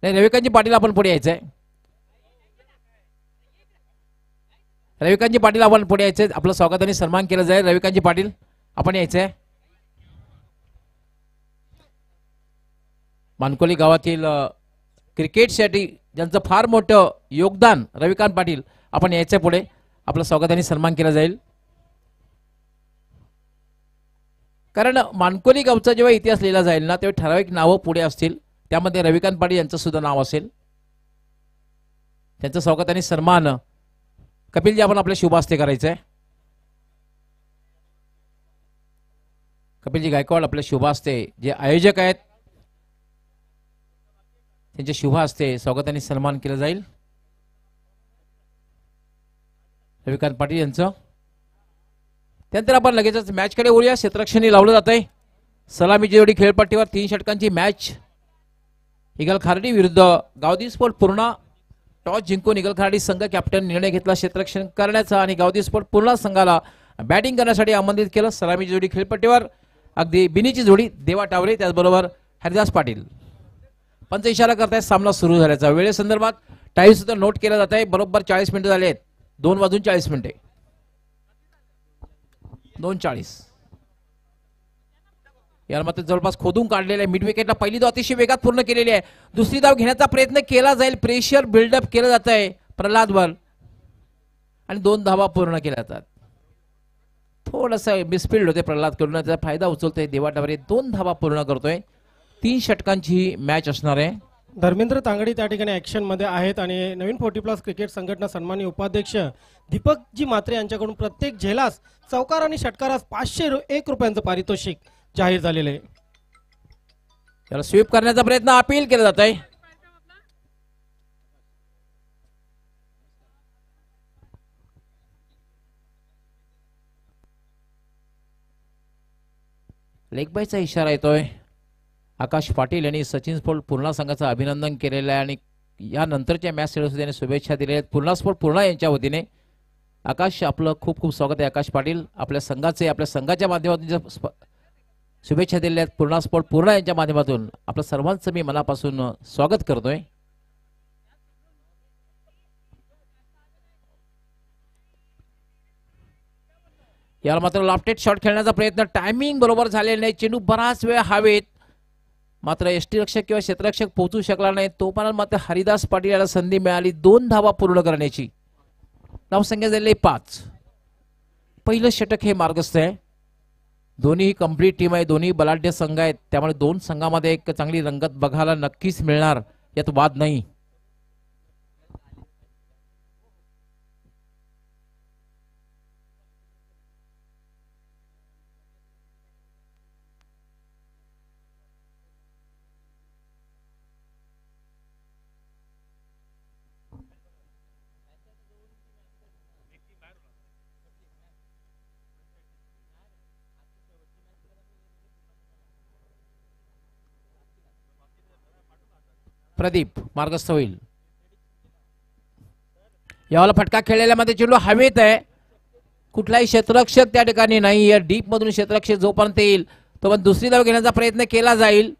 नाही, रविकांतजी पाटील आपण पुढे यायचंय. रविकांतजी पाटील आपण पुढे यायचंय. आपलं स्वागत आणि सन्मान केलं जाईल. रविकांतजी पाटील आपण यायचंय. मानकोली गावातील क्रिकेटसाठी ज्यांचं फार मोठं योगदान रविकांत पाटील आपण यायचंय पुढे. आपलं स्वागत आणि सन्मान केला जाईल. कारण मानकोली गावचा जेव्हा इतिहास लिहिला जाईल ना तेव्हा ठराविक नावं पुढे असतील. त्यामध्ये रविकांत पाटील यांचं सुद्धा नाव असेल. त्यांचं स्वागत आणि सन्मान कपिलजी आपण आपल्या शुभ हस्ते करायचंय. कपिलजी गायकवाड आपल्या शुभ हस्ते जे आयोजक आहेत त्यांच्या शुभ हस्ते स्वागत आणि सन्मान केलं जाईल रविकांत पाटील यांचं. त्यानंतर आपण लगेचच मॅचकडे वळूया. क्षेत्ररक्षणी लावलं जात आहे. सलामीची जोडी खेळपट्टीवर 3 षटकांची मॅच. इगल खार्डी विरुद्ध गावदी स्पोर्ट पूर्णा. टॉस जिंकून इगल खार्डी संघ कॅप्टन निर्णय घेतला क्षेत्ररक्षण करण्याचा आणि गावदी स्पोर्ट पूर्णा संघाला बॅटिंग करण्यासाठी आमंत्रित केलं. सलामीची जोडी खेळपट्टीवर अगदी बिनीची जोडी देवा टावरे त्याचबरोबर हरिदास पाटील. पंच इशारा करतायत सामना सुरू झाल्याचा. वेळेसंदर्भात टाइम सुद्धा नोट केला जात आहे. बरोबर 40 मिनिटं झाले आहेत. 2:40 2:40 याला मात्र जवळपास खोदून काढलेला आहे. मिड विकेटला पहिली धाव अतिशय वेगात पूर्ण केलेली आहे. दुसरी धाव घेण्याचा प्रयत्न केला जाईल. प्रेशर बिल्डअप केलं जात आहे प्रल्हादवर आणि 2 धावा पूर्ण केल्या जातात. थोडंसं मिसफिल्ड होते प्रल्हाद कडून. त्याचा फायदा उचलतोय देवा टावरे. 2 धावा पूर्ण करतोय. 3 षटकांची मॅच असणार आहे. धर्मेंद्र तांगडी त्या ठिकाणी ऍक्शन मध्ये आहेत आणि नवीन 40+ क्रिकेट संघटना सन्माननीय उपाध्यक्ष दीपकजी म्हात्रे यांच्याकडून प्रत्येक झेलास चौकार आणि षटकारास 501 रुपयांचं पारितोषिक जाहीर झालेलं आहे. त्याला स्वीप करण्याचा प्रयत्न अपील केला जात आहे. लेग बायचा इशारा येतोय. आकाश पाटील यांनी सचिन स्पोर्ट पूर्णा संघाचं अभिनंदन केलेलं आहे आणि यानंतरच्या मॅच साठी त्यांनी शुभेच्छा दिल्या आहेत पूर्णा स्पोर्ट पूर्णा यांच्या वतीने. आकाश आपलं खूप खूप स्वागत आहे. आकाश पाटील आपल्या संघाच्या माध्यमातून शुभेच्छा दिल्या आहेत. पूर्णा स्पोर्ट पूर्णा यांच्या माध्यमातून आपलं सर्वांचं मी मनापासून स्वागत करतोय. याला मात्र लॉफ्टेड शॉट खेळण्याचा प्रयत्न टायमिंग बरोबर झालेला नाही. चेंडू बराच वेळ हवेत मात्र यष्टीरक्षक किंवा क्षेत्ररक्षक पोहोचू शकला नाही. तोपर्यंत मात्र हरिदास पाटील याला संधी मिळाली 2 धावा पूर्ण करण्याची. धावसंख्या झालेली 5. पहिलं षटक हे मार्गस्थ आहे. दोन्ही कंप्लीट टीम आहे. दोन्ही बलाढ्य संघ आहेत. त्यामुळे 2 संघामध्ये एक चांगली रंगत बघायला नक्कीच मिळणार यात वाद नाही. प्रदीप मार्गस्थ होईल. याला फटका खेळलेल्यामध्ये चेंडू हवेत आहे. कुठलाही क्षेत्ररक्षक त्या ठिकाणी नाही. या डीप मधून क्षेत्ररक्षक जोपर्यंत येईल तोपर्यंत दुसरी धाव घेण्याचा प्रयत्न केला जाईल.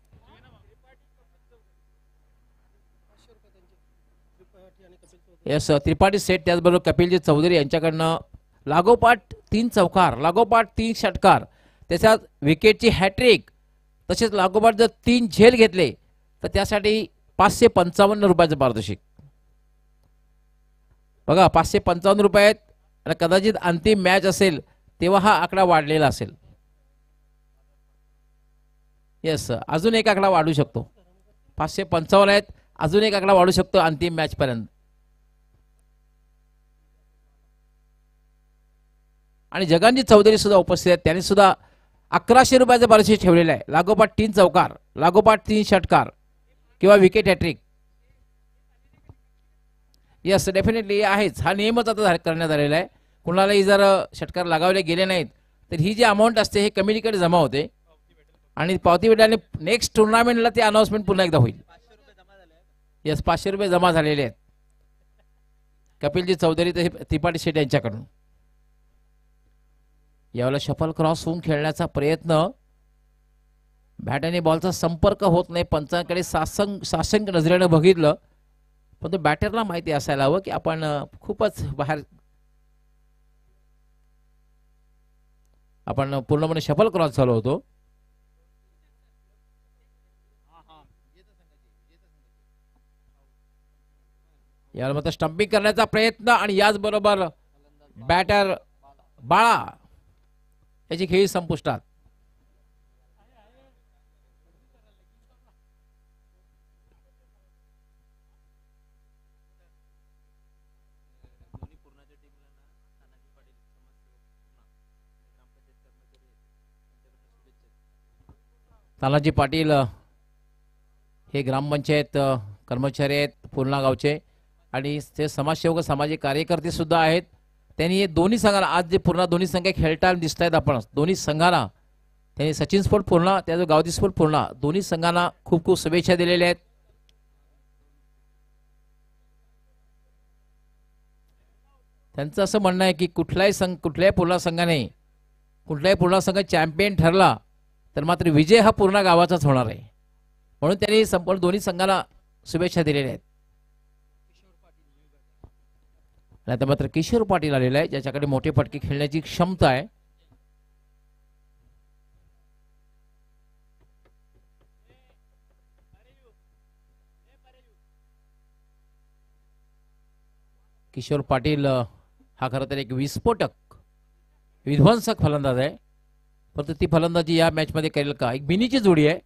यस त्रिपाठी सेट त्याचबरोबर कपिलजी चौधरी यांच्याकडनं लागोपाठ 3 चौकार लागोपाठ 3 षटकार त्याच्यात विकेटची हॅट्रिक तसेच लागोपाठ जर 3 झेल घेतले तर त्यासाठी 555 रुपयाचं पारितोषिक. बघा 555 रुपये आहेत आणि कदाचित अंतिम मॅच असेल तेव्हा हा आकडा वाढलेला असेल. यस अजून एक आकडा वाढू शकतो. 555 आहेत. अजून एक आकडा वाढू शकतो अंतिम मॅच पर्यंत. आणि जगांजी चौधरी सुद्धा उपस्थित आहेत. त्यांनी सुद्धा 1100 रुपयाचं पारितोषिक ठेवलेलं आहे. लागोपाठ 3 चौकार लागोपाठ 3 षटकार किंवा विकेट हॅट्रिक. यस डेफिनेटली आहेच. हा नियमच आता करण्यात आलेला आहे. कुणालाही जर षटकार लगावले गेले नाहीत तर ही जी अमाऊंट असते हे कमिटीकडे जमा होते आणि पावती भेटल्याने नेक्स्ट टुर्नामेंटला ते अनाउन्समेंट पुन्हा एकदा होईल. यस 500 रुपये जमा झालेले आहेत कपिलजी चौधरी त्रिपाठी शेट यांच्याकडून. यावेळेला शफल क्रॉस होऊन खेळण्याचा प्रयत्न बॅट आणि बॉलचा संपर्क होत नाही. पंचांकडे साशंक नजरेनं बघितलं, पण तो बॅटरला माहिती असायला हवं की आपण खूपच बाहेर, आपण पूर्णपणे शफल क्रॉस झालो होतो. यावर मात्र स्टंपिंग करण्याचा प्रयत्न आणि याचबरोबर बॅटर बाळा याची खेळी संपुष्टात. तानाजी पाटील हे ग्रामपंचायत कर्मचारी आहेत पूर्णा गावचे आणि ते समाजसेवक सामाजिक कार्यकर्ते सुद्धा आहेत. त्यांनी हे दोन्ही संघाला आज जे पूर्ण दोन्ही संघ खेळताना दिसत आहेत आपण दोन्ही संघांना, त्यांनी सचिन स्पोर्ट पूर्णा त्याचं गावती स्पोर्ट पूर्णा दोन्ही संघांना खूप खूप शुभेच्छा दिलेल्या आहेत. त्यांचं असं म्हणणं आहे की कुठल्याही पूर्णा संघाने कुठल्याही पूर्णा संघ चॅम्पियन ठरला तर मात्र विजय हा पूर्ण गावाचाच होणार आहे, म्हणून त्यांनी संपूर्ण दोन्ही संघाला शुभेच्छा दिलेल्या आहेत. आता मात्र किशोर पाटील आलेला आहे ज्याच्याकडे मोठे फटके खेळण्याची क्षमता आहे. किशोर पाटील हा खरं तर एक विस्फोटक विध्वंसक फलंदाज आहे, परंतु ती फलंदाजी या मॅच मध्ये करेल का? एक बिनीची जोडी आहे.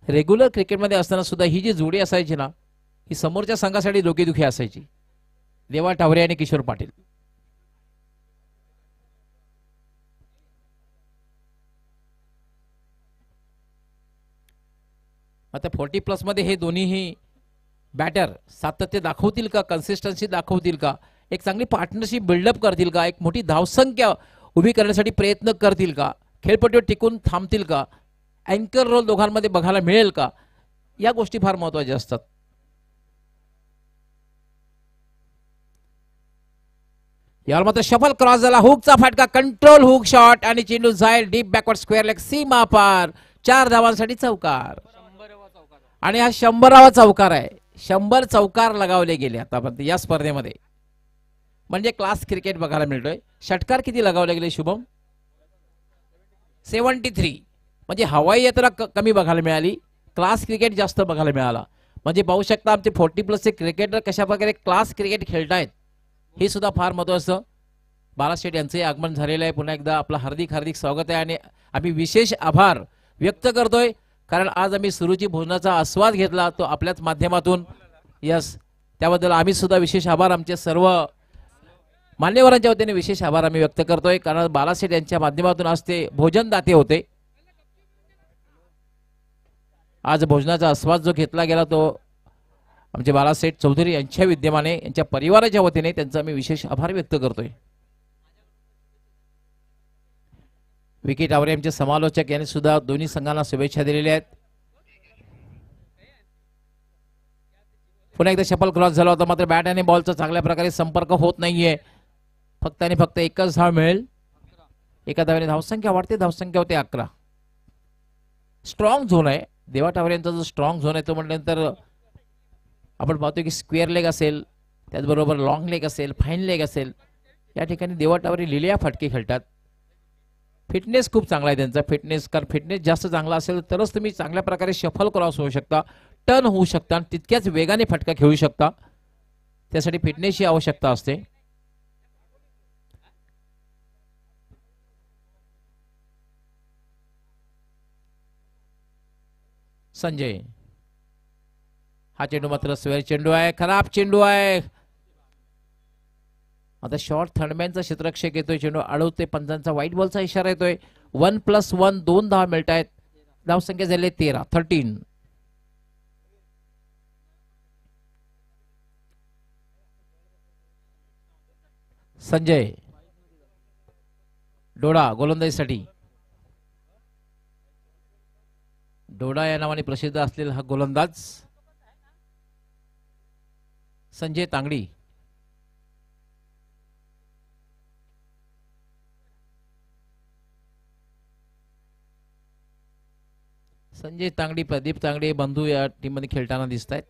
रेग्युलर क्रिकेटमध्ये असताना सुद्धा ही जी जोडी असायची ना, ही समोरच्या संघासाठी डोकेदुखी असायची. देवा टावरे आणि किशोर पाटील. आता 40+ मध्ये हे दोन्हीही बॅटर सातत्य दाखवतील का, कन्सिस्टन्सी दाखवतील का, एक चांगली पार्टनरशिप बिल्डअप करतील का, एक मोठी धावसंख्या उभी करण्यासाठी प्रयत्न करतील का, खेळपट्टीवर टिकून थांबतील का, अँकर रोल दोघांमध्ये बघायला मिळेल का, या गोष्टी फार महत्त्वाच्या असतात. यावर मात्र शफल क्रॉस झाला, हुकचा फटका, कंट्रोल हुक शॉट आणि चेंडू जाईल डीप बॅकवर्ड स्क्वेअर लेग सीमा पार. 4 धावांसाठी चौकार आणि हा 100वा चौकार आहे. 100 चौकार लगावले गेले आतापर्यंत या स्पर्धेमध्ये, म्हणजे क्लास क्रिकेट बघायला मिळतोय. षटकार किती लगावले गेले शुभम? 73. म्हणजे हवाई यात्रा कमी बघायला मिळाली, क्लास क्रिकेट जास्त बघायला मिळाला. म्हणजे पाहू शकता आमचे 40+ चे क्रिकेटर कशा प्रकारे क्लास क्रिकेट खेळतायत, हे सुद्धा फार महत्त्वाचं. बालाशेठ यांचे आगमन झालेलं आहे. पुन्हा एकदा आपलं हार्दिक हार्दिक स्वागत आहे आणि आम्ही विशेष आभार व्यक्त करतोय, कारण आज आम्ही सुरुची भोजनाचा आस्वाद घेतला तो आपल्याच माध्यमातून. यस, त्याबद्दल आम्ही सुद्धा विशेष आभार, आमचे सर्व मान्यवरांच्या वतीने विशेष आभार आम्ही व्यक्त करतोय, कारण बालाशेठ यांच्या माध्यमातून आज ते भोजनदाते होते. आज भोजनाचा आस्वाद जो घेतला गेला तो आमचे बालाशेठ चौधरी यांच्या विद्यमाने यांच्या परिवाराच्या वतीने त्यांचा आम्ही विशेष आभार व्यक्त करतोय. विकी टावरे यांचे समालोचक यांनी सुद्धा दोन्ही संघांना शुभेच्छा दिलेल्या आहेत. पुन्हा एकदा शफल क्रॉस झाला होता, मात्र बॅट आणि बॉलचा चांगल्या प्रकारे संपर्क होत नाहीये. फक्त आणि फक्त एकच धाव मिळेल. एका धावेने धावसंख्या वाढते, धावसंख्या होते 11. स्ट्रॉंग झोन आहे देवा टावरे यांचा, जो स्ट्रॉंग झोन आहे तो म्हटल्यानंतर आपण पाहतो की स्क्वेअर लेग असेल, त्याचबरोबर लॉंग लेग असेल, फाईन लेग असेल, या ठिकाणी देवा टावरे लिलिया फटके खेळतात. फिटनेस खूप चांगला आहे त्यांचा. फिटनेस, कारण फिटनेस जास्त चांगला असेल तरच तुम्ही चांगल्या प्रकारे शफल क्रॉस होऊ शकता, टर्न होऊ शकता, तितक्याच वेगाने फटका खेळू शकता. त्यासाठी फिटनेसची आवश्यकता असते. संजय, हा चेंडू मात्र स्क्वेअर चेंडू आहे, खराब चेंडू आहे. आता शॉर्ट थर्डमॅनचा क्षेत्ररक्षक येतोय, चेंडू अडवते, पंचांचा व्हाईट बॉलचा इशारा येतोय. 1+1 2 धावा मिळत आहेत. धावसंख्या झाली 13. संजय डोडा गोलंदाजीसाठी, डोडा या नावाने प्रसिद्ध असलेला हा गोलंदाज संजय तांगडी. संजय तांगडी प्रदीप तांगडे बंधू या टीम मध्ये खेळताना दिसत आहेत.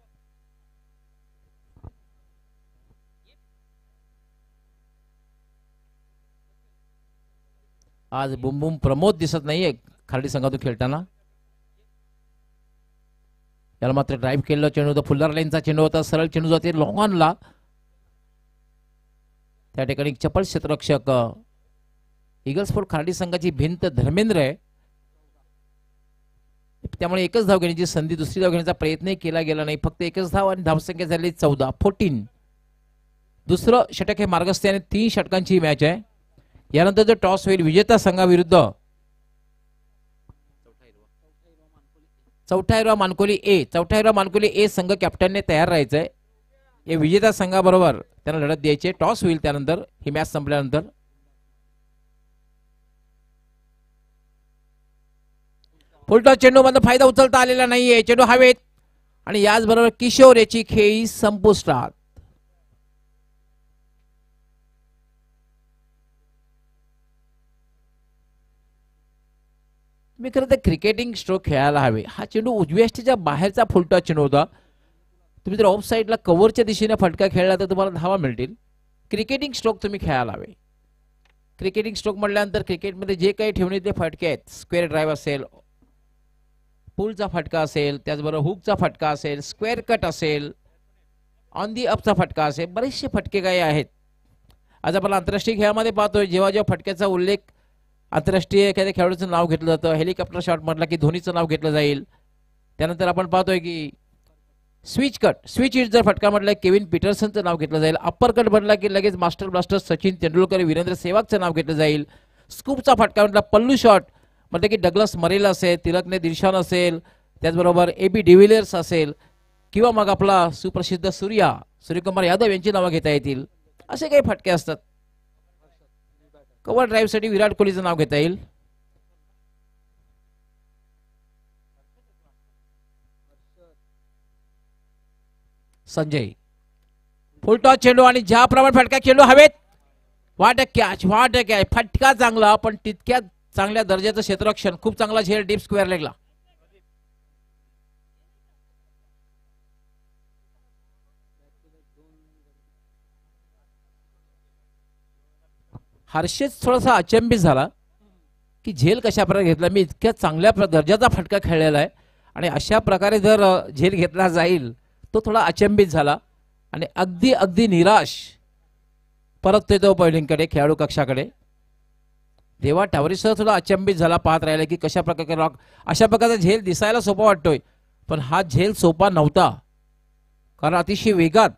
आज बुमबुम प्रमोद दिसत नाहीये खारडी संघातून खेळताना. याला मात्र ड्राईव्ह केलेला चेंडू होता. फुल्लर लाईनचा चेंडू होता. सरळ चेंडू जाते लॉंग ऑनला. त्या ठिकाणी चपळ क्षेत्ररक्षक ईगल स्पोर्ट खारडी संघाची भिंत धर्मेंद्र आहे. त्यामुळे एकच धाव घेण्याची संधी, दुसरी धाव घेण्याचा प्रयत्नही केला गेला नाही. फक्त एकच धाव आणि धावसंख्या झाली 14. दुसरं षटक हे मार्गस्थ आणि 3 षटकांची मॅच आहे. यानंतर जो टॉस होईल विजेता संघाविरुद्ध चौथा हिरवा मानकोली ए संघ कॅप्टनने तयार राहायचंय. हे विजेता संघाबरोबर त्यांना लढत द्यायची. टॉस होईल त्यानंतर ही मॅच संपल्यानंतर. फुलटॉस चेंडू मधून फायदा उचलता आलेला नाहीये. चेंडू हवेत आणि याचबरोबर किशोर याची खेळी संपुष्टात. मी खरं तर क्रिकेटिंग स्ट्रोक खेळायला हवे. हा चेंडू उजव्या यष्टीच्या बाहेरचा फुलटॉस चेंडू होता. तुम्ही जर ऑफ साईडला कव्हरच्या दिशेने फटका खेळला तर तुम्हाला धावा मिळतील. क्रिकेटिंग स्ट्रोक तुम्ही खेळायला हवे. क्रिकेटिंग स्ट्रोक म्हटल्यानंतर क्रिकेटमध्ये जे काही ठेवणीतले फटके आहेत, स्क्वेअर ड्राईव्ह असेल, पुलचा फटका असेल, त्याचबरोबर हुकचा फटका असेल, स्क्वेअर कट असेल, ऑन दी अपचा फटका असेल, बरेचसे फटके काही आहेत. आज आपण आंतरराष्ट्रीय खेळामध्ये पाहतोय जेव्हा जेव्हा फटक्याचा उल्लेख आंतरराष्ट्रीय एखाद्या खेळाडूचं नाव घेतलं जातं. हेलिकॉप्टर शॉट म्हटलं की धोनीचं नाव घेतलं जाईल. त्यानंतर आपण पाहतोय की स्विच हिट जर फटका म्हटलं केविन पीटरसनचं नाव घेतलं जाईल. अप्पर कट म्हटलं की लगेच मास्टर ब्लास्टर सचिन तेंडुलकर, वीरेंद्र सेहवागचं नाव घेतलं जाईल. स्कूपचा फटका म्हटलं पल्लू शॉट म्हटलं की डगलस मरेल असेल, तिलकने दिलशान असेल, त्याचबरोबर AB डिव्हिलियर्स असेल किंवा मग आपला सुप्रसिद्ध सूर्यकुमार यादव यांची नावं घेता येतील. असे काही फटके असतात. कव्हर ड्राईव्ह साठी विराट कोहलीचं नाव घेता येईल. संजय फुलटॉस चेंडू आणि ज्याप्रमाणे फटका चेंडू हवेत. What a catch. फटका चांगला पण तितक्या चांगल्या दर्जाचं क्षेत्ररक्षण. खूप चांगला झेल डीप स्क्वेअर लेगला. हर्षेच थोडासा अचंबित झाला की झेल कशा प्रकारे घेतला. मी इतक्या चांगल्या दर्जाचा फटका खेळलेला आहे आणि अशा प्रकारे जर झेल घेतला जाईल तो थोडा अचंबित झाला आणि अगदी निराश परत तो बॉलिंगकडे, खेळाडू कक्षाकडे. देवा टावरीसह थोडा अचंबित झाला पाहत राहिला की कशा प्रकारे अशा प्रकारचा झेल दिसायला सोपा वाटतोय पण हा झेल सोपा नव्हता. कारण अतिशय वेगात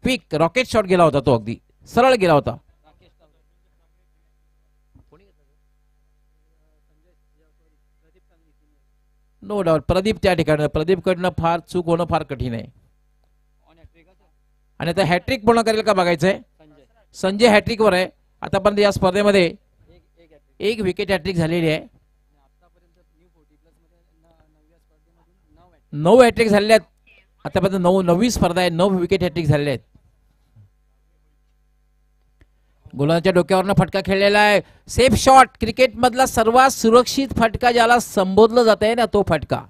क्विक रॉकेट शॉट गेला होता. तो अगदी सरळ गेला होता. नो डाऊट प्रदीप त्या ठिकाणी. प्रदीपकडनं फार चूक होणं फार कठीण आहे. आणि आता हॅट्रिक पूर्ण करेल का बघायचंय. संजय हॅट्रिक वर आहे आतापर्यंत या स्पर्धेमध्ये. एक विकेट हॅट्रिक झालेली आहे. 9 हॅट्रिक झालेले आहेत आतापर्यंत. 9वी स्पर्धा आहे. 9 विकेट हॅट्रिक झालेले आहेत. गोलंदाजाच्या डोक्यावरनं फटका खेळलेला आहे. Safe shot. क्रिकेट मधला सर्वात सुरक्षित फटका ज्याला संबोधलं जात आहे ना तो फटका.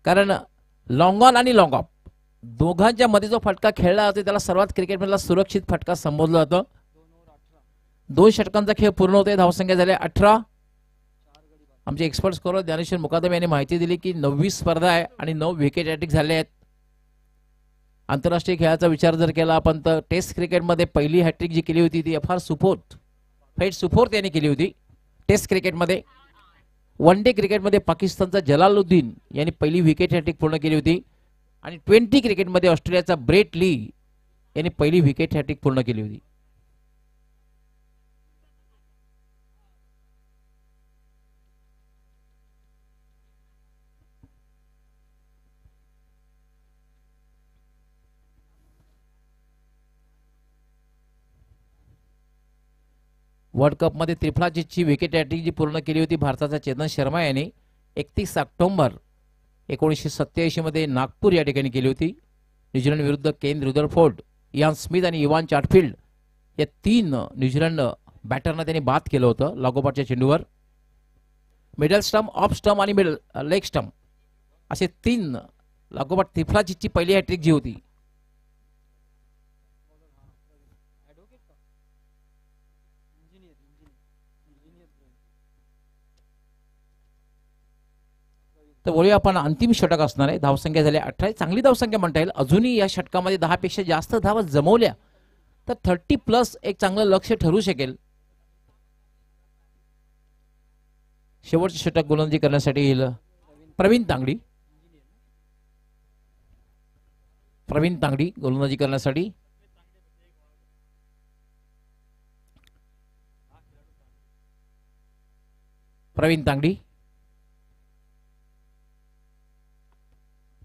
कारण लॉंग ऑन आणि लॉंग ऑफ दोघांच्या मध्ये जो फटका खेळला जातो त्याला सर्वात क्रिकेट मधला सुरक्षित फटका संबोधलं जातं. 2 षटकांचा खेळ पूर्ण होतोय. धावसंख्या झाली 18. आमचे एक्सपर्ट स्कोरर ज्ञानेश्वर मुकादम यांनी माहिती दिली की 9वी स्पर्धा आहे आणि 9 विकेट हॅट्रिक झाले आहेत. आंतरराष्ट्रीय खेळाचा विचार जर केला आपण तर टेस्ट क्रिकेटमध्ये पहिली हॅट्रिक जी केली होती ती फेट सुफोर्थ यांनी केली होती टेस्ट क्रिकेटमध्ये. वन डे क्रिकेटमध्ये पाकिस्तानचा जलालुद्दीन यांनी पहिली विकेट हॅट्रिक पूर्ण केली होती. आणि 20 क्रिकेटमध्ये ऑस्ट्रेलियाचा ब्रेट ली यांनी पहिली विकेट हॅट्रिक पूर्ण केली होती. वर्ल्ड कप मध्ये त्रिफळाची विकेट हॅट्रिक जी पूर्ण केली होती भारताचा चेतन शर्मा यांनी 31 ऑक्टोबर 1987 मध्ये नागपूर या ठिकाणी केली होती. न्यूझीलंड विरुद्ध केन रुदरफोर्ड, इयान स्मिथ आणि इवान चाटफिल्ड या 3 न्यूझीलंड बॅटरना त्यांनी बाद केलं होतं लागोपाठच्या चेंडूवर. मिडल स्टंप, ऑफ स्टंप आणि मिडल लेग स्टंप असे 3 लागोपाठ तिफलाची पहिली हॅट्रिक जी होती. तर बोलूया आपण अंतिम षटक असणार आहे. धावसंख्या झाली 18. चांगली धावसंख्या म्हणता येईल. अजूनही या षटकामध्ये 10 पेक्षा जास्त धावा जमवल्या तर 30+ एक चांगलं लक्ष ठरू शकेल. शेवटचे षटक गोलंदाजी करण्यासाठी येईल प्रवीण तांगडी. प्रवीण तांगडी गोलंदाजी करण्यासाठी. प्रवीण तांगडी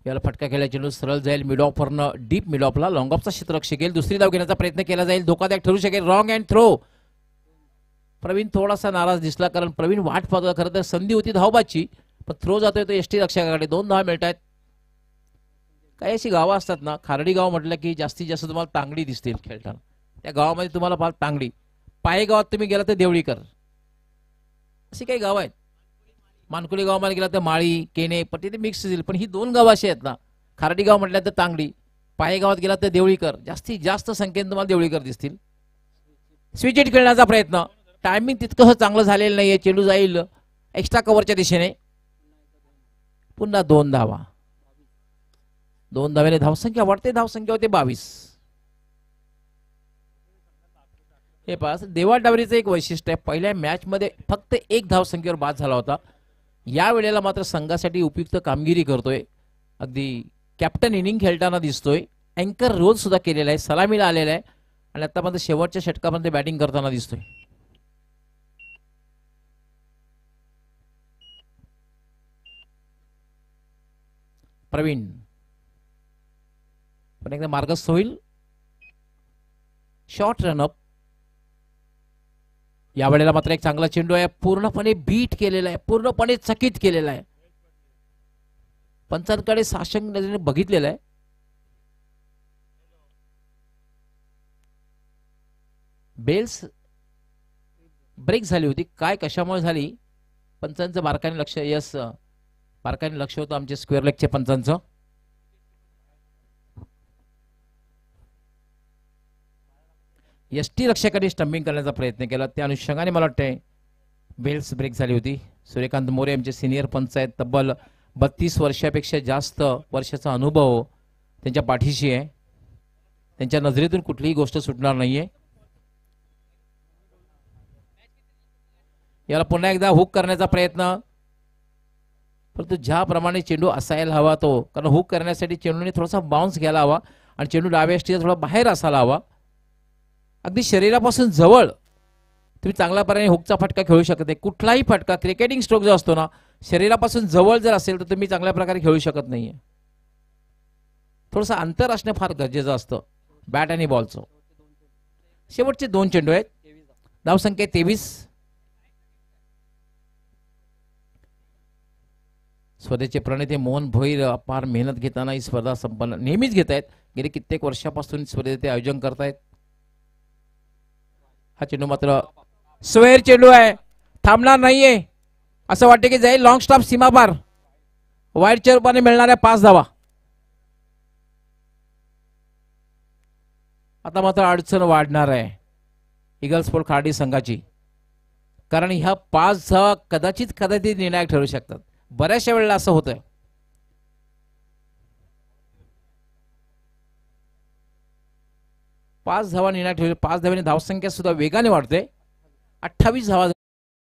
याला फटका खेळला. चेंडू सरळ जाईल मिड ऑफरनं डीप मिड ऑफला. लॉंग ऑफचा क्षेत्ररक्षक येईल. दुसरी धाव घेण्याचा प्रयत्न केला जाईल. धोकादायक ठरू शकेल. Wrong and throw. प्रवीण थोडासा नाराज दिसला कारण प्रवीण वाट पाहतो. खरं तर संधी होती धावबाची पण थ्रो जातोय तो एसटी रक्षकाकडे. 2 धावा मिळत आहेत. काही अशी गावं असतात ना, खारडी गाव म्हटलं की जास्तीत जास्त तुम्हाला तांगडी दिसतील खेळताना. त्या गावामध्ये तुम्हाला फार तांगडी. पाये गावात तुम्ही गेला तर देवळीकर अशी काही गाव आहेत. मानकुली गावामध्ये गेला तर माळी केने पण तिथे मिक्स दिसतील. पण ही 2 गावं अशी आहेत ना, खारडी गाव म्हटलं तर तांगडी, पाये गावात गेला तर देवळीकर. जास्तीत जास्त संख्येने तुम्हाला देवळीकर दिसतील. स्विच हिट खेळण्याचा प्रयत्न. टायमिंग तितकं चांगलं झालेलं नाहीये. चेंडू जाईल एक्स्ट्रा कव्हरच्या दिशेने. पुन्हा 2 धावा. 2 धावेने धावसंख्या वाढते. धावसंख्या होते 22. हे पास देवा डावरीचं एक वैशिष्ट्य आहे. पहिल्या मॅच मध्ये फक्त 1 धावसंख्येवर बाद झाला होता. या वेळेला मात्र संघासाठी उपयुक्त कामगिरी करतोय. अगदी कॅप्टन इनिंग खेळताना दिसतोय. अँकर रोल सुद्धा केलेला आहे. सलामीला आलेला आहे आणि आतापर्यंत शेवटच्या षटकामध्ये बॅटिंग करताना दिसतोय. प्रवीण पण एकदा मार्गस्थ होईल. Short run-up. या वेळेला मात्र एक चांगला चेंडू आहे. पूर्णपणे बीट केलेला आहे. पूर्णपणे चकित केलेला आहे. पंचांकडे साशंक नजरेने बघितलेला आहे. बेल्स ब्रेक झाली होती. काय कशामुळे झाली पंचांचं बारकाईने लक्ष. यस बारकाईने लक्ष होतं आमचे स्क्वेअर लेगचे पंचांचं. एसटी रक्षकाने स्टंपिंग करण्याचा प्रयत्न केला. त्या अनुषंगाने मला वाटतंय बेल्स ब्रेक झाली होती. सूर्यकांत मोरे आमचे सिनियर पंच आहेत. तब्बल 32 वर्षापेक्षा जास्त वर्षाचा अनुभव त्यांच्या पाठीशी आहे. त्यांच्या नजरेतून कुठलीही गोष्ट सुटणार नाहीये. याला पुन्हा एकदा हुक करण्याचा प्रयत्न. परंतु ज्याप्रमाणे चेंडू असायला हवा तो, कारण हुक करण्यासाठी चेंडूने थोडासा बाउन्स घ्यायला हवा आणि चेंडू डाव्या एसटीचा थोडा बाहेर असायला हवा. अगदी शरीरापासून जवळ तुम्ही चांगल्या प्रकारे हुकचा फटका खेळू शकत नाही. कुठलाही फटका क्रिकेटिंग स्ट्रोक जो असतो ना, शरीरापासून जवळ जर असेल तर तुम्ही चांगल्या प्रकारे खेळू शकत नाहीये. थोडंसं अंतर असणं फार गरजेचं असतं बॅट आणि बॉलचं. शेवटचे 2 चेंडू आहेत. धावसंख्या 23. स्पर्धेचे प्रणेते मोहन भोईर अपार मेहनत घेताना ही स्पर्धा संपन्न नेहमीच घेत आहेत. गेली कित्येक वर्षापासून स्पर्धेचे आयोजन करतायत. हा चेंडू मात्र स्क्वेअर चेंडू आहे. थांबणार नाहीये. असं वाटते की जाईल लॉंग स्टॉप सीमापार. वाईडच्या रूपाने मिळणाऱ्या 5 धावा. आता मात्र अडचण वाढणार आहे ईगल स्पोर्ट खार्डी संघाची, कारण ह्या 5 धावा कदाचित निर्णायक ठरू शकतात. बऱ्याचशा वेळेला असं होतंय. 5 धावा निर्णायक ठेवले. 5 धावांनी धावसंख्या सुद्धा वेगाने वाढते. 28 धावा.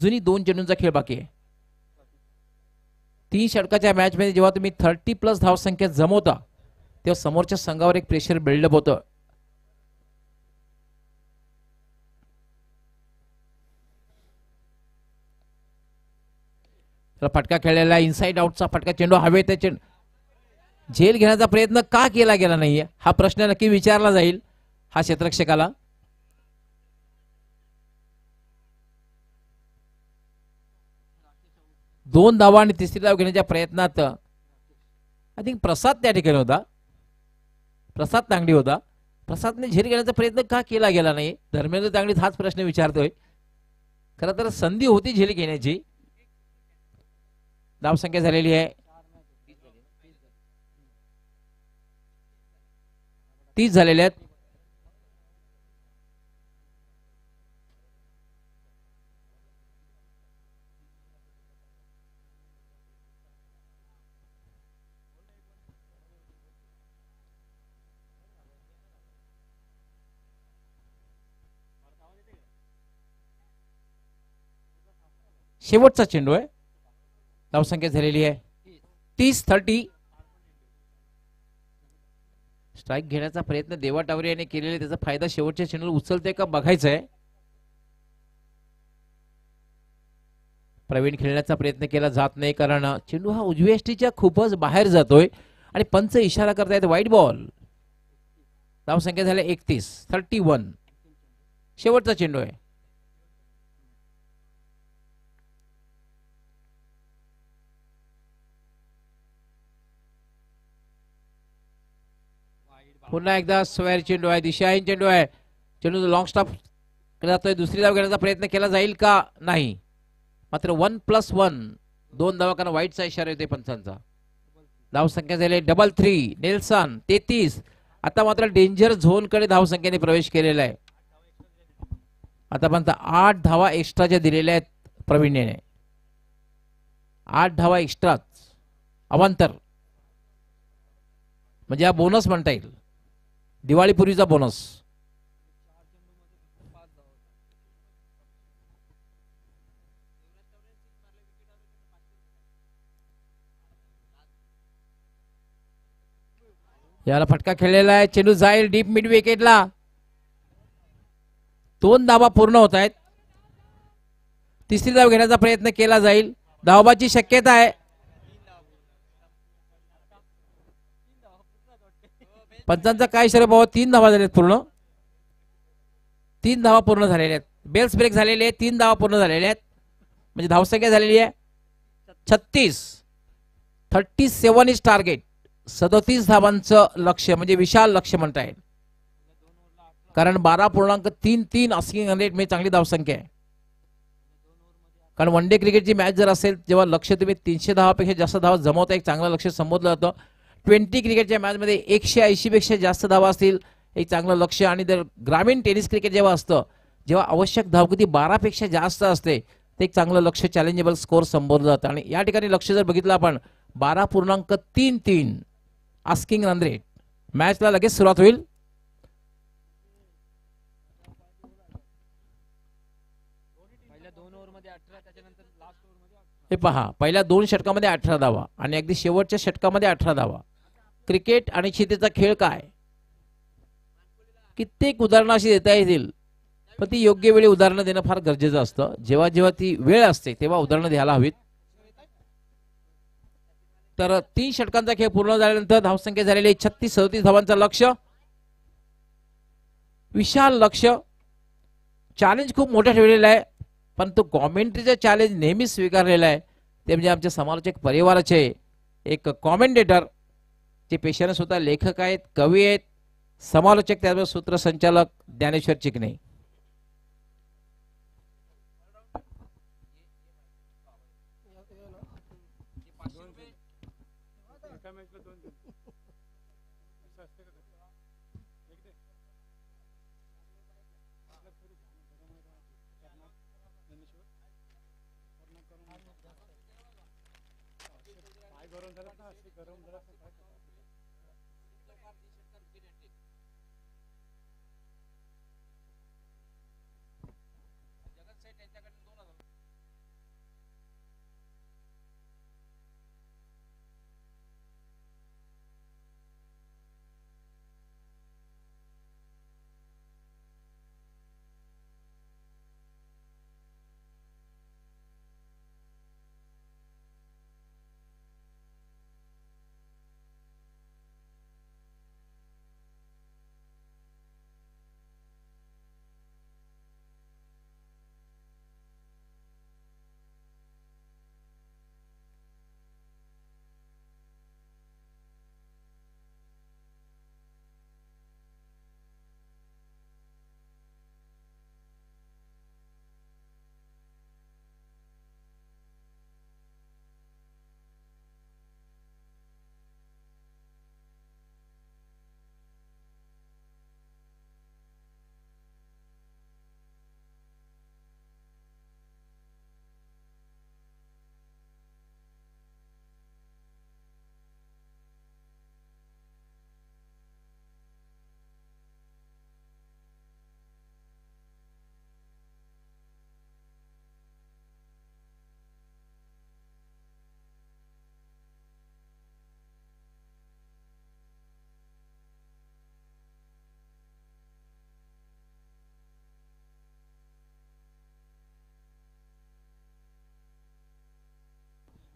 जुनी 2 चेंडूंचा खेळ बाकी आहे. 3 षटकाच्या मॅच मध्ये जेव्हा तुम्ही 30+ धावसंख्या जमवता तेव्हा समोरच्या संघावर एक प्रेशर बिल्डअप होतं. फटका खेळलेला इनसाइड आउटचा फटका. चेंडू हवेत. झेल घेण्याचा प्रयत्न का केला गेला नाहीये हा प्रश्न नक्की विचारला जाईल हा क्षेत्ररक्षकाला. दोन धावा आणि तिसरी धाव घेण्याच्या प्रयत्नात आय थिंक प्रसाद त्या ठिकाणी होता. प्रसाद तांगडी होता. प्रसादने झेल घेण्याचा प्रयत्न का केला गेला नाही धर्मेंद्र तांगडीत हाच प्रश्न विचारतोय. खरं तर संधी होती झेल घेण्याची. धावसंख्या झालेली आहे 30 झालेल्या आहेत. शेवटचा चेंडू आहे. धावसंख्या झालेली आहे 30-30. स्ट्राईक घेण्याचा प्रयत्न देवा टावरे याने केलेला, त्याचा फायदा शेवटच्या चेंडूला उचलते का बघायचं आहे. प्रवीण खेळण्याचा प्रयत्न केला जात नाही, कारण चेंडू हा उजव्या यष्टीच्या खूपच बाहेर जातोय आणि पंच इशारा करतायत वाईट बॉल. धावसंख्या झाल्या 31-31. शेवटचा चेंडू आहे. पुन्हा एकदा स्क्वेअर चेंडू आहे, दिशाहीन चेंडू आहे. चेंडू लॉंग स्टॉप जातोय. दुसरी धाव घेण्याचा प्रयत्न केला जाईल का नाही, मात्र 1+1 2 धावा, कारण वाईटचा इशारा येतोय पंचांचा. धावसंख्या झाली 3-3. नेल्सन 33. आता मात्र डेंजर झोन कडे धावसंख्येने प्रवेश केलेला आहे. आतापर्यंत 8 धावा एक्स्ट्राच्या दिलेल्या आहेत प्रवीणने. 8 धावा एक्स्ट्राच अवांतर, म्हणजे हा बोनस म्हणता येईल, दिवाळीपूर्वीचा बोनस. याला फटका खेळलेला आहे. चेंडू जाईल डीप मिड विकेटला. 2 धावा पूर्ण होत आहेत. तिसरी धाव घेण्याचा प्रयत्न केला जाईल. धावबाची शक्यता आहे. पंचांचा काय इशारा भाऊ, 3 धावा झाल्यात पूर्ण. 3 धावा पूर्ण झालेल्या आहेत. बेल्स ब्रेक झालेले आहेत. 3 धावा पूर्ण झालेल्या आहेत, म्हणजे धावसंख्या झालेली आहे 36. 37 इज टार्गेट. 37 धावांचं लक्ष्य, म्हणजे विशाल लक्ष्य म्हणता येईल, कारण 12.33 आस्किंग रन रेट म्हणजे चांगली धावसंख्या आहे. कारण वन डे क्रिकेटची मॅच जर असेल जेव्हा लक्ष तुम्ही 300 धावापेक्षा जास्त धावा जमवता, एक चांगलं लक्ष संबोधलं जातं. 20 क्रिकेटच्या मॅच मध्ये 180 पेक्षा जास्त धावा असतील, एक चांगलं लक्ष. आणि जर ग्रामीण टेनिस क्रिकेट जेव्हा असतं, जेव्हा आवश्यक धावगती 12 पेक्षा जास्त असते, ते एक चांगलं लक्ष, चॅलेंजेबल स्कोर संबोधलं जातं. आणि या ठिकाणी लक्ष जर बघितलं आपण, 12.33 आस्किंग रन रेट. मॅचला लगेच सुरुवात होईल. हे पहा, पहिल्या 2 षटकामध्ये 18 धावा आणि अगदी शेवटच्या षटकामध्ये 18 धावा. क्रिकेट आणि चितेचा खेळ काय, कित्येक उदाहरणं अशी देता येतील, पण ती योग्य वेळी उदाहरणं देणं फार गरजेचं असतं. जेव्हा जेव्हा ती वेळ असते तेव्हा उदाहरणं द्यायला हवीत. तर 3 षटकांचा खेळ पूर्ण झाल्यानंतर धावसंख्या झालेली 36-37 धावांचं लक्ष्य. विशाल लक्ष. चॅलेंज खूप मोठं ठेवलेलं आहे, पण तो कॉमेंट्रीचा चॅलेंज नेहमीच स्वीकारलेला आहे. ते म्हणजे आमच्या समालोचक परिवाराचे एक कॉमेंटेटर, जे पेशाने स्वतः लेखक आहेत, कवी आहेत, समालोचक, त्याचबरोबर सूत्रसंचालक Dnyaneshwar Chikane.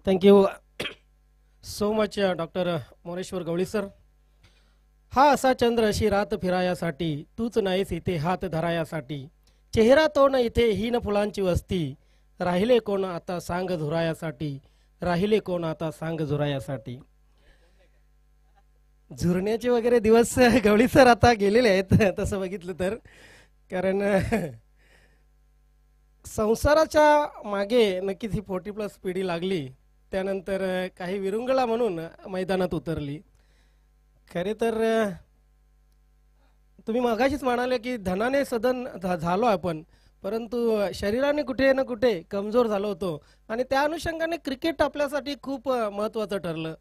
Thank you so much doctor Moreshwar Gawali sir. हा असा चंद्र अशी रात फिरायासाठी, तूच नाहीस इथे हात धरायासाठी, चेहरा तोंड इथे हीन फुलांची वस्ती, राहिले कोण आता सांग झुरायासाठी, राहिले कोण आता सांग झुरायासाठी. झुरण्याचे वगैरे दिवस गवळी सर आता गेलेले आहेत तसं बघितलं तर. कारण संसाराच्या मागे नक्कीच ही 40+ पिढी लागली. त्यानंतर काही विरुंगळा म्हणून मैदानात उतरली. खरे तर तुम्ही मगाशीच म्हणाले की धनाने सदन झालो आपण, परंतु शरीराने कुठे ना कुठे कमजोर झालो होतो. आणि त्या अनुषंगाने क्रिकेट आपल्यासाठी खूप महत्त्वाचं ठरलं,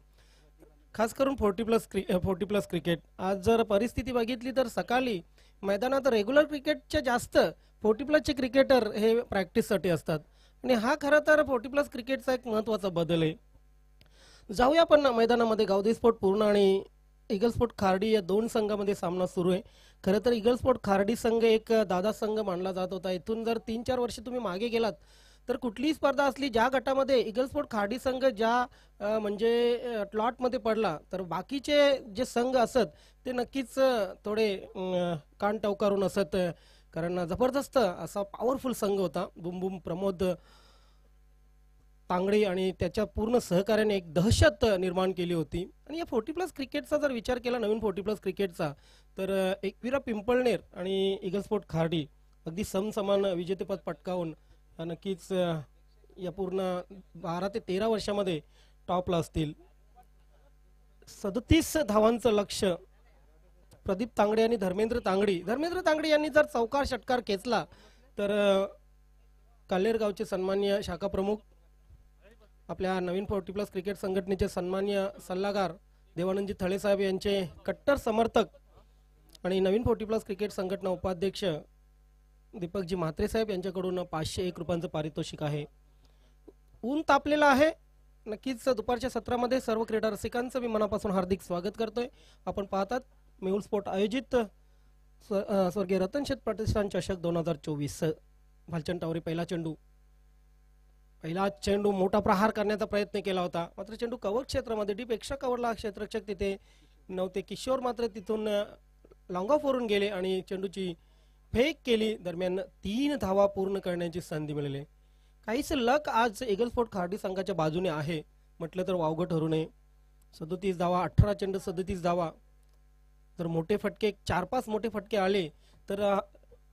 खास करून 40+ क्रिकेट. आज जर परिस्थिती बघितली तर सकाळी मैदानात रेग्युलर क्रिकेटच्या जास्त 40+चे क्रिकेटर हे प्रॅक्टिससाठी असतात. आणि हा खरं तर 40+ क्रिकेटचा एक महत्त्वाचा बदल आहे. जाऊया आपण मैदानामध्ये. गावदेवी स्पोर्ट पूर्ण आणि ईगल स्पोर्ट खार्डी या दोन संघामध्ये सामना सुरू आहे. खरं तर ईगल स्पोर्ट खार्डी संघ एक दादा संघ मानला जात होता. इथून जर 3-4 वर्ष तुम्ही मागे गेलात तर कुठलीही स्पर्धा असली ज्या गटामध्ये ईगल स्पोर्ट खार्डी संघ ज्या म्हणजे प्लॉटमध्ये पडला, तर बाकीचे जे संघ असत ते नक्कीच थोडे कान टवकारून असत. कारण जबरदस्त असा पॉवरफुल संघ होता. बुमबुम प्रमोद तांगडी आणि त्याच्या पूर्ण सहकार्याने एक दहशत निर्माण केली होती. आणि या 40+ क्रिकेटचा जर विचार केला, नवीन 40+ क्रिकेटचा, तर एकविरा पिंपळनेर आणि ईगल स्पोर्ट खार्डी अगदी समसमान विजेतेपद पटकावून नक्कीच या पूर्ण 12 ते 13 वर्षामध्ये टॉपला असतील. 37 धावांचं लक्ष प्रदीप तांगडे आणि धर्मेंद्र तांगडी यांनी जर चौकार षटकार खेचला तर काल्हेर गावचे सन्माननीय शाखा प्रमुख, आपल्या नवीन 40+ क्रिकेट संघटनेचे सन्माननीय सल्लागार देवानंदजी थळे साहेब यांचे कट्टर समर्थक आणि नवीन 40+ क्रिकेट संघटना उपाध्यक्ष दीपकजी म्हात्रे साहेब यांच्याकडून 501 रुपयांचं पारितोषिक आहे. ऊन तापलेलं आहे. नक्कीच दुपारच्या सत्रामध्ये सर्व क्रीडा रसिकांचं मी मनापासून हार्दिक स्वागत करतोय. आपण पाहतात मेहुल स्पोर्ट आयोजित स्वर्गीय रतनशेठ प्रतिष्ठान चषक 2024. भालचंद टावरे पहिला चेंडू मोठा प्रहार करण्याचा प्रयत्न केला होता, मात्र चेंडू कव्हर क्षेत्रामध्ये डीप एक्स्ट्रा कव्हरला क्षेत्ररक्षक तिथे नव्हते. किशोर मात्र तिथून लॉंग ऑफ वरून गेले आणि चेंडूची फेक केली. दरम्यान 3 धावा पूर्ण करण्याची संधी मिळाली. काहीच लक आज ईगल स्पोर्ट खार्डी संघाच्या बाजूने आहे म्हटलं तर वावगं ठरू नये. 37 धावा, 18 चेंडू 37 धावा. जर मोठे फटके 4-5 मोठे फटके आले तर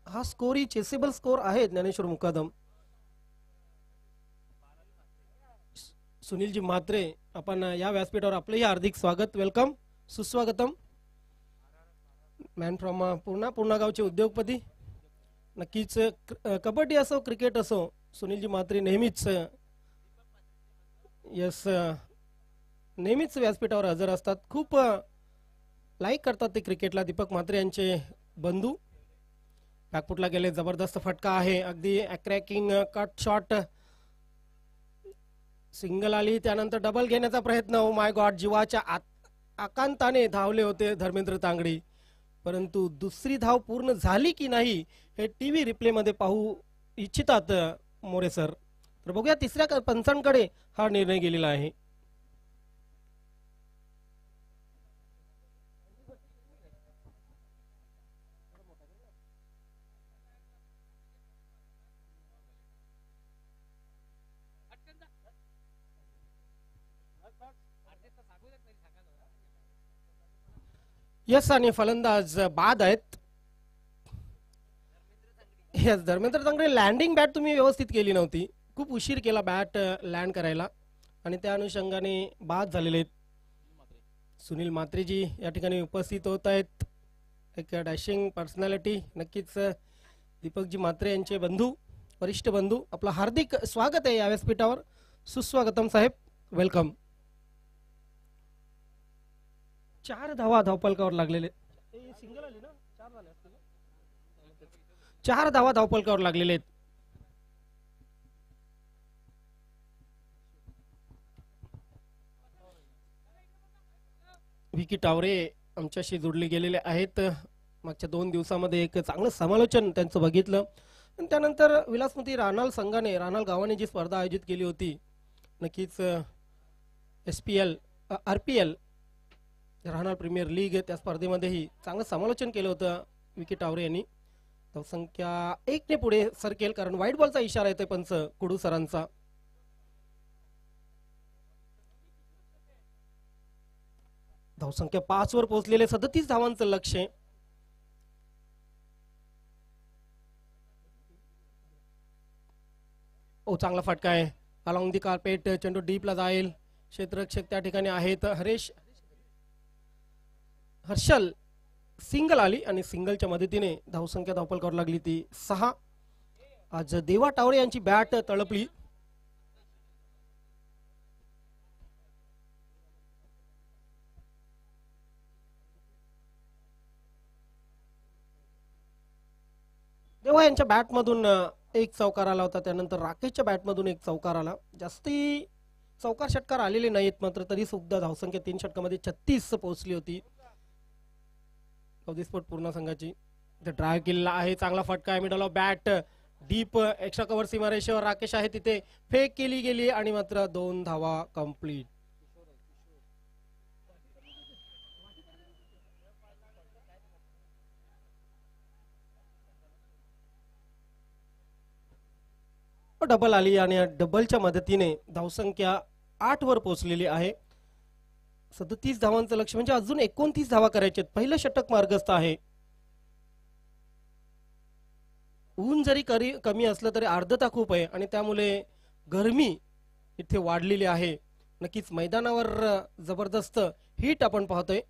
हा स्कोर ही चेसेबल स्कोर आहे. ज्ञानेश्वर मुकादम, सुनीलजी म्हात्रे, आपण या व्यासपीठावर आपलंही हार्दिक स्वागत, वेलकम, सुस्वागतम. मॅन फ्रॉम पूर्णा गावचे उद्योगपती. नक्कीच कबड्डी असो क्रिकेट असो, सुनीलजी म्हात्रे नेहमीच नेहमीच व्यासपीठावर हजर असतात. खूप लाईक करतात ते क्रिकेटला. दीपक म्हात्रे यांचे बंधू बॅकफुटला गेले. जबरदस्त फटका आहे, अगदी क्रॅकिंग कट शॉट. सिंगल आली, त्यानंतर डबल घेण्याचा प्रयत्न. ओ माय गॉड, जीवाच्या आकांताने धावले होते धर्मेंद्र तांगडी, परंतु दुसरी धाव पूर्ण झाली की नाही हे टीव्ही रिप्ले मध्ये पाहू इच्छितात मोरे सर. तर बघूया, तिसऱ्या पंचांकडे हा निर्णय गेलेला आहे. यस, आणि फलंदाज बाद आहेत. Yes, Dharmendra Tangde, landing bat तुम्ही व्यवस्थित केली नव्हती, खूप उशीर केला बॅट लँड करायला आणि त्या अनुषंगाने बाद झालेले आहेत. सुनील म्हात्रेजी या ठिकाणी उपस्थित होत आहेत, एक डॅशिंग पर्सनॅलिटी. नक्कीच दीपकजी म्हात्रे यांचे बंधू, वरिष्ठ बंधू, आपलं हार्दिक स्वागत आहे या व्यासपीठावर. सुस्वागतम साहेब, वेलकम. 4 धावा धावपलकावर लागलेले. 4 धावा धावपलकावर लागलेले आहेत. विकी टावरे आमच्याशी जोडले गेलेले आहेत. मागच्या 2 दिवसामध्ये एक चांगलं समालोचन त्यांचं बघितलं. त्यानंतर विलासमती रानाल संघाने, रानाल गावाने जी स्पर्धा आयोजित केली होती, नक्कीच SPL RPL राहणार प्रीमियर लीग त्या स्पर्धेमध्येही चांगलं समालोचन केलं होतं विकी टावरे यांनी. धावसंख्या 1 ने पुढे सरकेल कारण व्हाईट बॉलचा इशारा येतोय पंच कुडू सरांचा. धावसंख्या 5 वर पोहोचलेले 37 धावांचं लक्ष आहे. ओ चांगला फटका आहे अलॉंग दी कार्पेट. चेंडू डीपला जाईल. क्षेत्ररक्षक त्या ठिकाणी आहेत हर्षल. सिंगल आली आणि सिंगलच्या मदतीने धावसंख्या धावपल करू लागली ती 6. आज देवा टावरे यांची बॅट तळपली. देवा यांच्या बॅटमधून एक चौकार आला होता. त्यानंतर राकेशच्या बॅटमधून एक चौकार आला. जास्ती चौकार षटकार आलेले नाहीत मात्र तरी सुद्धा धावसंख्या 3 षटकामध्ये 36 पोहोचली होती स्पोर्ट पूर्ण संघाची. ड्राईव्ह केलेला आहे. चांगला फटका आहे. Middle of bat deep extra cover सीमारेषेवर राकेश आहे तिथे फेक केली गेली आणि मात्र 2 धावा कंप्लीट. डबल आली आणि डबलच्या मदतीने धावसंख्या 8 वर पोहोचलेली आहे. 37 धावांचं लक्ष म्हणजे अजून 29 धावा करायचे. पहिलं षटक मार्गस्थ आहे. ऊन जरी कमी असलं तरी आर्द्रता खूप आहे आणि त्यामुळे गरमी इथे वाढलेली आहे. नक्कीच मैदानावर जबरदस्त हिट आपण पाहतोय.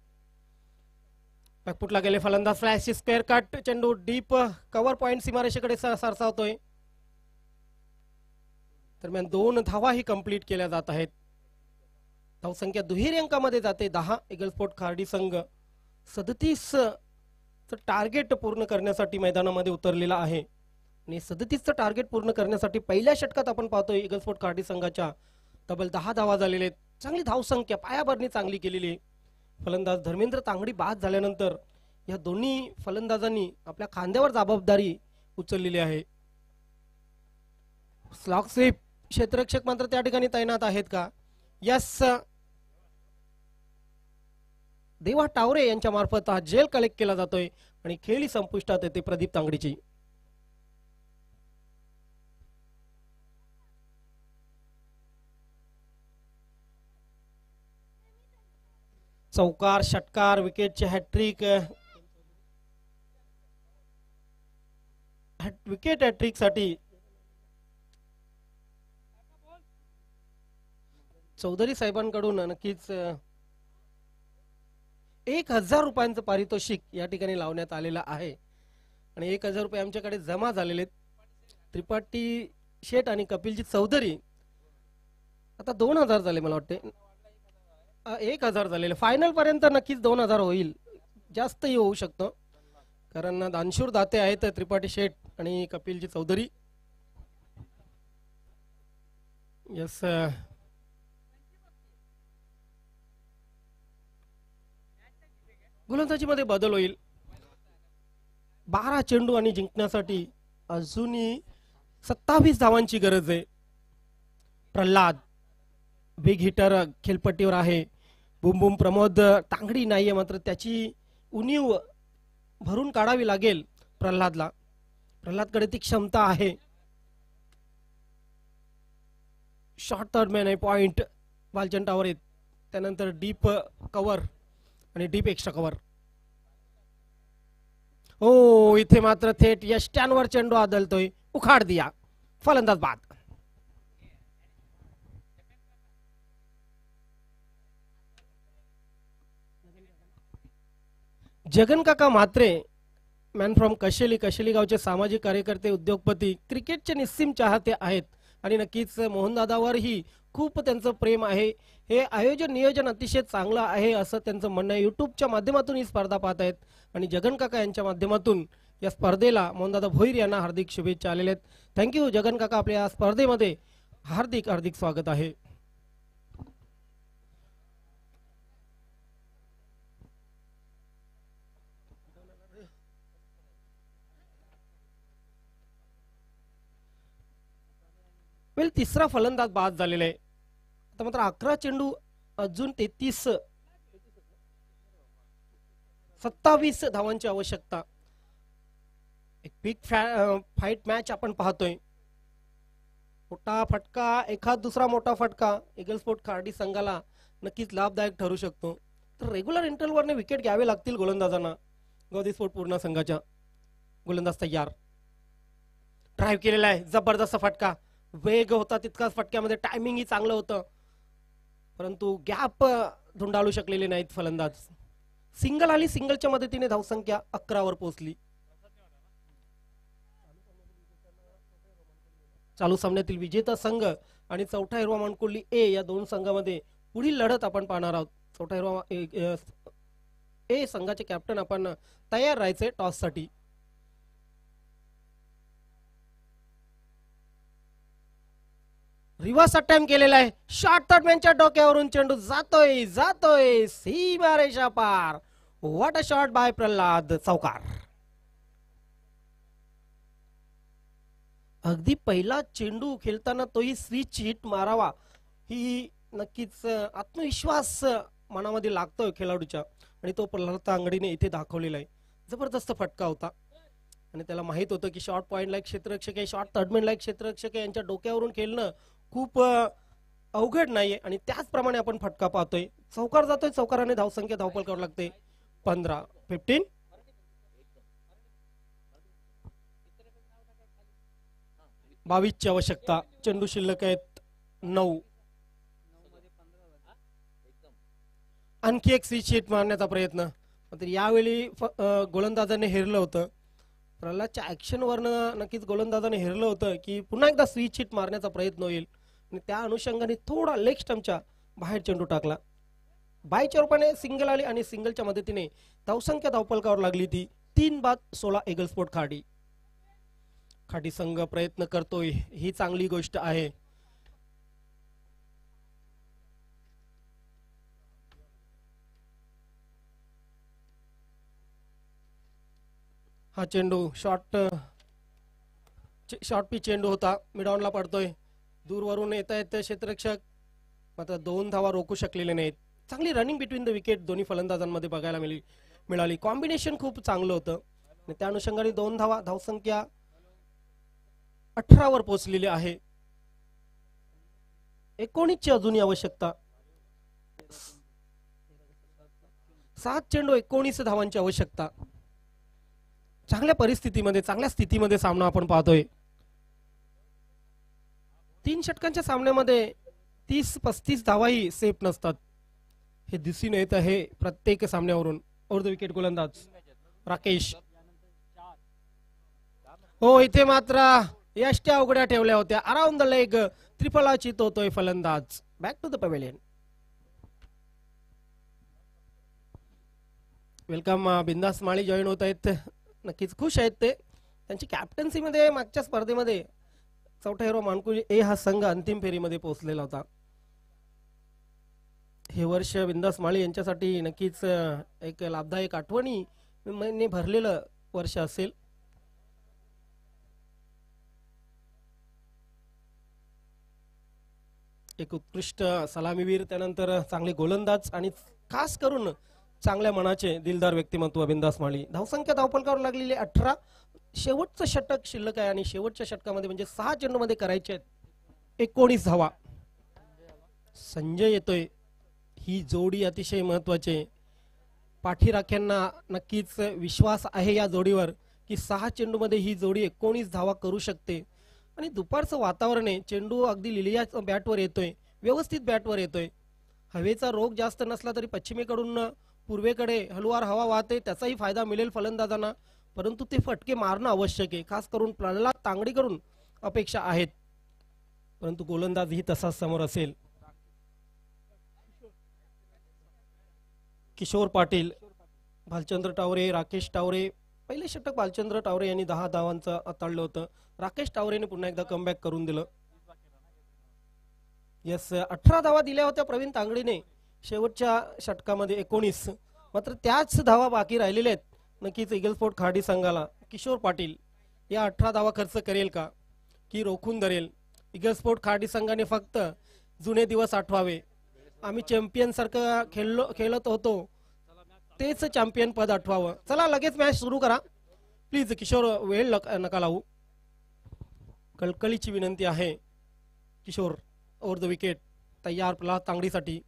बॅकफुटला गेले फलंदाज. Flash square cut. चेंडू डीप कव्हर पॉइंट सीमारेषेकडे सरसावतोय. दरम्यान 2 धावाही कंप्लीट केल्या जात आहेत. धावसंख्या दुहेरी अंकामध्ये जाते 10. ईगल स्पोर्ट खार्डी संघ 37 टार्गेट पूर्ण करण्यासाठी मैदानामध्ये उतरलेला आहे आणि 37चं टार्गेट पूर्ण करण्यासाठी पहिल्या षटकात आपण पाहतोय ईगल स्पोर्ट खार्डी संघाच्या तब्बल 10 धावा झालेले. चांगली धावसंख्या पायाभरणी चांगली केलेली. फलंदाज धर्मेंद्र तांगडी बाद झाल्यानंतर या दोन्ही फलंदाजांनी आपल्या खांद्यावर जबाबदारी उचललेली आहे. Slog sweep. क्षेत्ररक्षक मात्र त्या ठिकाणी तैनात आहेत का? यस. देवा टावरे यांच्या मार्फत हा जेल कलेक्ट केला जातोय आणि खेळी संपुष्टात येते प्रदीप तांगडीची. चौकार षटकार विकेटचे हॅट्रिक. विकेट हॅट्रिक साठी चौधरी साहेबांकडून नक्कीच 1000 रुपयांचं पारितोषिक या ठिकाणी लावण्यात आलेलं आहे आणि 1000 रुपये आमच्याकडे जमा झालेले. त्रिपाठी शेठ आणि कपिलजी चौधरी आता 2000 झाले मला वाटते. 1000 झालेले. फायनल पर्यंत नक्कीच 2000 होईल. जास्तही होऊ शकतं कारण दानशूर दाते आहेत त्रिपाठी शेठ आणि कपिलजी चौधरी. यस. गोलंदाजीमध्ये बदल होईल. 12 चेंडू आणि जिंकण्यासाठी अजूनही 27 धावांची गरज आहे. प्रल्हाद बिग हिटर खेळपट्टीवर आहे. बुम बुम प्रमोद तांगडी नाहीये मात्र त्याची उणीव भरून काढावी लागेल प्रल्हादला. प्रल्हादकडे ती क्षमता आहे. शॉर्ट थर्ड मॅन आहे. पॉइंट बालचंटावर येत. त्यानंतर डीप कव्हर आणि डीप एक्स्ट्रा कव्हर. हो इथे मात्र थेट यष्ट्यांवर चेंडू आदळतोय. उखाड दिया. फलंदाज बाद. जगन काका म्हात्रे मॅन फ्रॉम कशेली गावचे सामाजिक कार्यकर्ते उद्योगपती क्रिकेटचे निस्सीम चाहते आहेत आणि नक्कीच मोहनदादावरही खूप त्यांचं प्रेम आहे. हे आयोजन नियोजन अतिशय चांगलं आहे असं त्यांचं म्हणणं आहे. युट्यूबच्या माध्यमातून ही स्पर्धा पाहत आहेत आणि जगन काका यांच्या माध्यमातून या स्पर्धेला मोहनदादा भोईर यांना हार्दिक शुभेच्छा आलेल्या आहेत. थँक्यू जगन काका. आपल्या या स्पर्धेमध्ये हार्दिक हार्दिक स्वागत आहे. वेल तिसरा फलंदाज बाद झालेला आहे. आता मात्र 11 चेंडू अजून 27 धावांची आवश्यकता. एक बिग फाईट मॅच आपण पाहतोय. मोठा फटका, एखाद दुसरा मोठा फटका ईगल स्पोर्ट खार्डी संघाला नक्कीच लाभदायक ठरू शकतो. तर रेग्युलर इंटरव्हलवरने विकेट घ्यावे लागतील गोलंदाजांना. गोदी स्पोर्ट पूर्ण संघाच्या गोलंदाज तयार. ड्राईव्ह केलेला आहे, जबरदस्त फटका. वेग होता तितकाच फटक्यामध्ये, टायमिंग ही चांगलं होतं, परंतु गॅप धुंडाळू शकलेले नाहीत फलंदाज. सिंगल आली, सिंगलच्या मदतीने धावसंख्या 11 वर पोहोचली. चालू सामन्यातील विजेता संघ आणि चौथा हिरवा मानकुर्ली ए या दोन संघामध्ये पुढील लढत आपण पाहणार आहोत. चौथा हिरवा ए संघाचे कॅप्टन आपण तयार राहायचे टॉस साठी. रिव्हर्स अटेम्प्ट केलेला आहे. शॉर्ट थर्डमॅनच्या डोक्यावरून चेंडू जातोय सीमारेषा पार. What a shot bye Pralhad चौकार. अगदी पहिला चेंडू खेळताना तोही स्विच हिट मारावा ही नक्कीच आत्मविश्वास मनामध्ये लागतोय खेळाडूच्या, आणि तो प्रल्हाद तांगडीने इथे दाखवलेला आहे. जबरदस्त फटका होता आणि त्याला माहित होतं की शॉर्ट पॉइंट लाईक क्षेत्ररक्षक आहे, शॉर्ट थर्डमॅन लाईक क्षेत्ररक्षक आहे, यांच्या डोक्यावरून खेळणं खूप अवघड नाहीये, आणि त्याचप्रमाणे आपण फटका पाहतोय. चौकार जातोय, चौकाराने धावसंख्या धावपल करावं लागते. 15 22 ची आवश्यकता. चेंडू शिल्लक आहेत 9. आणखी एक स्विच हिट मारण्याचा प्रयत्न, मात्र यावेळी गोलंदाजाने हेरलं होतं. प्रल्हादच्या ऍक्शन वरनं नक्कीच गोलंदाजाने हेरलं होतं की पुन्हा एकदा स्विच हिट मारण्याचा प्रयत्न होईल, आणि त्या अनुषंगाने थोडा लेग स्टंपच्या बाहेर चेंडू टाकला. बायच्या रूपाने सिंगल आली आणि सिंगलच्या मदतीने धावसंख्या धावपलकावर लागली ती 3-16 ईगल स्पोर्ट खाडी. खाडी संघ प्रयत्न करतोय ही चांगली गोष्ट आहे. हा चेंडू शॉर्ट पिच चेंडू होता, मिडॉनला पडतोय. दूरवरून येत आहेत क्षेत्ररक्षक, मात्र 2 धावा रोखू शकलेले नाहीत. चांगली रनिंग बिटवीन द विकेट दोन्ही फलंदाजांमध्ये बघायला मिळाली. कॉम्बिनेशन खूप चांगलं होतं आणि त्या अनुषंगाने 2 धावा, धावसंख्या 18 वर पोहोचलेली आहे. 19 ची अजूनही आवश्यकता. 7 चेंडू 19 धावांची आवश्यकता. चांगल्या परिस्थितीमध्ये, चांगल्या स्थितीमध्ये सामना आपण पाहतोय. 3 षटकांच्या सामन्यामध्ये 30-35 धावाही सेफ नसतात, हे दिसून येत आहे प्रत्येक सामन्यावरून. अर्ध विकेट गोलंदाज राकेश. हो, इथे मात्र यष्ट्या उघड्या ठेवल्या होत्या. अराउंड द लेग त्रिफळा चितवतोय फलंदाज. Back to the pavilion. Welcome. बिंदास माळी जॉईन होत आहेत, नक्कीच खुश आहेत ते. त्यांची कॅप्टन्सी मध्ये मागच्या स्पर्धेमध्ये चौथा हिरो मानकुर्ली ए हा संघ अंतिम फेरीमध्ये पोहोचलेला होता. हे वर्ष बिंदास माळी यांच्यासाठी नक्कीच एक लाभदायक आठवणी भरलेलं वर्ष असेल. एक उत्कृष्ट सलामीवीर, त्यानंतर चांगले गोलंदाज आणि खास करून चांगल्या मनाचे दिलदार व्यक्तिमत्व बिंदास माळी. धावसंख्या धावपलकावर लागलेली 18. शेवटचं षटक शिल्लक आहे आणि शेवटच्या षटकामध्ये म्हणजे 6 चेंडूमध्ये करायचे आहेत 19 धावा. संजय येतोय. ही जोडी अतिशय महत्वाची. पाठीराख्यांना नक्कीच विश्वास आहे या जोडीवर की 6 चेंडूमध्ये ही जोडी 19 धावा करू शकते. आणि दुपारचं वातावरण आहे, चेंडू अगदी लिलिया बॅटवर येतोय, व्यवस्थित बॅटवर येतोय. हवेचा रोग जास्त नसला तरी पश्चिमेकडून पूर्वेकडे हलवार हवा वाहते, त्याचाही फायदा मिळेल फलंदाजांना, परंतु ते फटके मारणं आवश्यक आहे. खास करून प्रल्हाद तांगडीकडून अपेक्षा आहेत, परंतु गोलंदाज ही तसाच समोर असेल. किशोर पाटील, भालचंद्र टावरे, राकेश टावरे. पहिले षटक भालचंद्र टावरे यांनी 10 धावांचं अताळलं होतं. राकेश टावरेने पुन्हा एकदा कमबॅक करून दिलं. यस, 18 धावा दिल्या होत्या प्रवीण तांगडीने शेवटच्या षटकामध्ये 19. मात्र त्याच धावा बाकी राहिलेल्या आहेत. नक्कीच ईगल स्पोर्ट खाडी संघाला किशोर पाटील या 18 धावा खर्च करेल का की रोखून धरेल? ईगल स्पोर्ट खाडी संघाने फक्त जुने दिवस आठवावे. आम्ही चॅम्पियन सारखं खेळत होतो तेच चॅम्पियन पद आठवावं. चला लगेच मॅच सुरू करा प्लीज. किशोर वेळ नका लावू. कळकळीची विनंती आहे. किशोर ओव्हर द विकेट तयार प्रल्हाद तांगडीसाठी.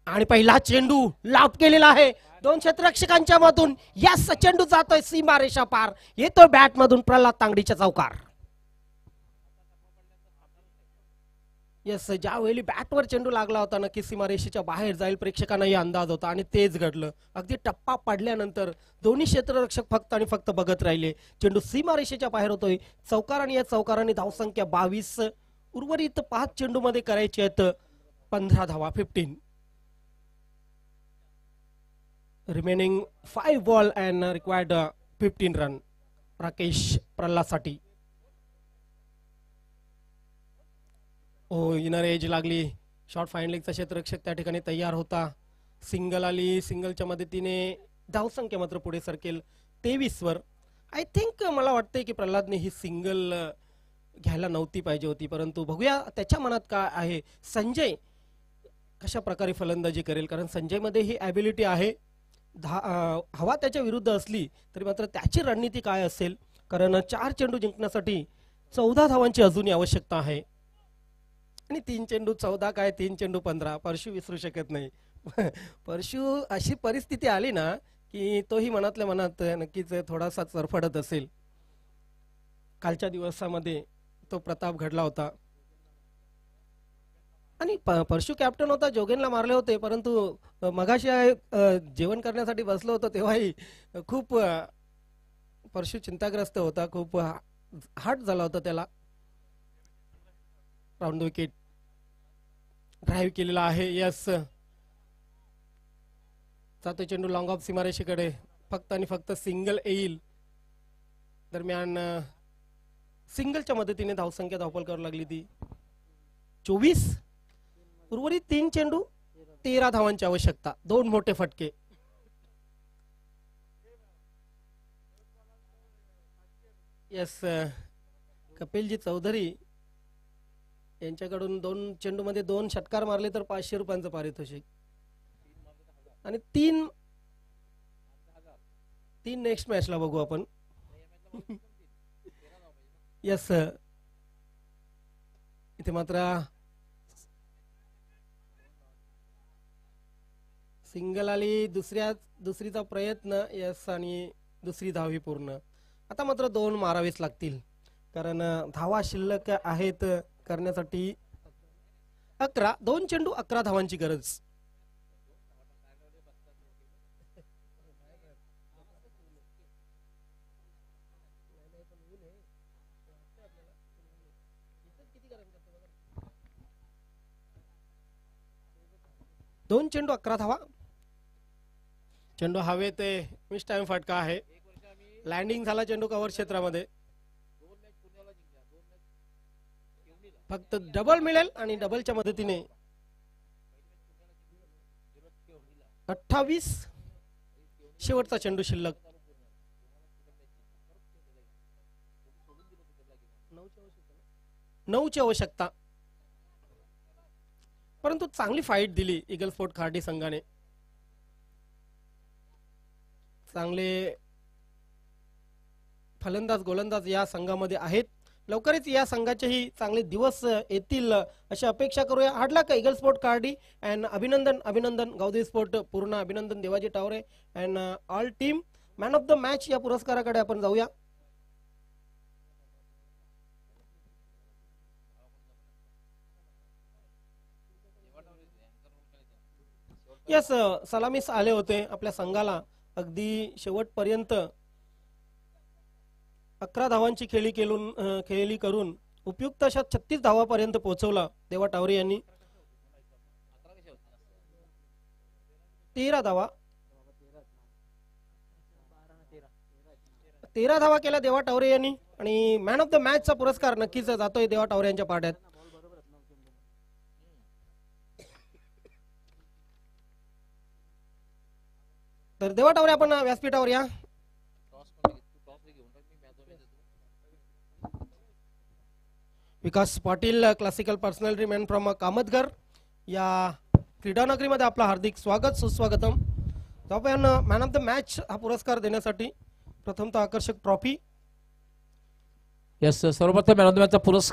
आणि पहिला चेंडू लाभ केलेला आहे दोन क्षेत्ररक्षकांच्या मधून. यस चेंडू जातोय सीमारेषा पार, येतोय बॅट मधून प्रल्हाद तांगडीच्या चौकार. यस ज्यावेळी बॅटवर चेंडू लागला होता नक्की सीमारेषेच्या बाहेर जाईल प्रेक्षकांनाही अंदाज होता आणि तेच घडलं. अगदी टप्पा पडल्यानंतर दोन्ही क्षेत्ररक्षक फक्त आणि फक्त बघत राहिले. चेंडू सीमारेषेच्या बाहेर होतोय चौकार आणि या चौकाराने धावसंख्या 22. उर्वरित 5 चेंडू मध्ये करायचे आहेत 15 धावा 15. Remaining 5 ball and required 15 run Rakesh प्रल्हादसाठी. इनर एज लागली. शॉर्ट फाईन लेगचा क्षेत्ररक्षक त्या ठिकाणी तयार होता. सिंगल आली. सिंगलच्या मदतीने धावसंख्या मात्र पुढे सरकेल 23 वर. आय थिंक मला वाटतंय की प्रल्हादने ही सिंगल घ्यायला नव्हती पाहिजे होती, परंतु बघूया त्याच्या मनात काय आहे. संजय कशा प्रकारे फलंदाजी करेल, कारण संजय मध्ये ही ॲबिलिटी आहे. हवा त्याच्या विरुद्ध असली तरी मात्र त्याची रणनीती काय असेल, कारण 4 चेंडू जिंकण्यासाठी 14 धावांची अजूनही आवश्यकता आहे. आणि 3 चेंडू 14 काय 3 चेंडू 15. परशु विसरू शकत नाही. परशु अशी परिस्थिती आली ना की तोही मनातल्या मनात नक्कीच थोडासा चरफडत असेल. कालच्या दिवसामध्ये तो प्रताप घडला होता आणि परशु कॅप्टन होता. जोगेनला मारले होते, परंतु मगाशी जेवण करण्यासाठी बसलो होतो तेव्हाही खूप परशु चिंताग्रस्त होता. खूप हार्ट झाला होता त्याला. राऊंड द विकेट ड्राईव्ह केलेला आहे. यस जातो चेंडू लॉंग ऑफ सीमारेषेकडे. फक्त आणि फक्त सिंगल येईल. दरम्यान सिंगलच्या मदतीने धावसंख्या धावपल करू लागली ती 24. उर्वरित 3 चेंडू 13 धावांची आवश्यकता. 2 मोठे फटके. यस कपिलजी चौधरी यांच्याकडून 2 चेंडू मध्ये 2 षटकार मारले तर 500 रुपयांचं पारितोषिक आणि 3 नेक्स्ट मॅचला बघू आपण. यस इथे मात्र सिंगल आली. दुसरीचा प्रयत्न. यस आणि दुसरी धाव पूर्ण. आता मात्र 2 मारावेच लागतील, कारण धावा शिल्लक आहेत करण्यासाठी 11. 2 चेंडू 11 धावांची गरज. दोन चेंडू 11 धावा. चेंडू हवेत मिस टाइम फटका आहे. लँडिंग झाला चेंडू कव्हर क्षेत्रामध्ये. फक्त डबल मिळेल आणि डबलच्या मदतीने 28. शेवटचा चेंडू शिल्लक. 9ची आवश्यकता. परंतु चांगली फाईट दिली ईगल स्पोर्ट खार्डी संघाने. चांगले फलंदाज गोलंदाज या संघामध्ये आहेत. लवकरच या संघाचेही चांगले दिवस येतील अशी अपेक्षा करूया. Hard luck eagle sport Khardi and अभिनंदन गावदेवी स्पोर्ट पूर्ण अभिनंदन Devaji Taware and all team. Man of the match या पुरस्काराकडे आपण जाऊया. यस सलामीस आले होते आपल्या संघाला. अगदी शेवटपर्यंत 11 धावांची खेळी करून उपयुक्त अशा 36 धावापर्यंत पोहोचवला देवा टावरे यांनी. 13 धावा 13 धावा केल्या देवा टावरे यांनी आणि मॅन ऑफ द मॅचचा पुरस्कार नक्कीच जातोय देवा टावरे यांच्या पाड्यात. तर देवा टावरे आपण व्यासपीठावर या. Vikas Patil classical personality man from Kamatgar या क्रीडानगरीमध्ये आपलं हार्दिक स्वागत सुस्वागतम. तर आपण मॅन ऑफ द मॅच हा पुरस्कार देण्यासाठी प्रथमतः आकर्षक ट्रॉफी यस सर्वप्रथम मॅन ऑफ द मॅचचा पुरस्कार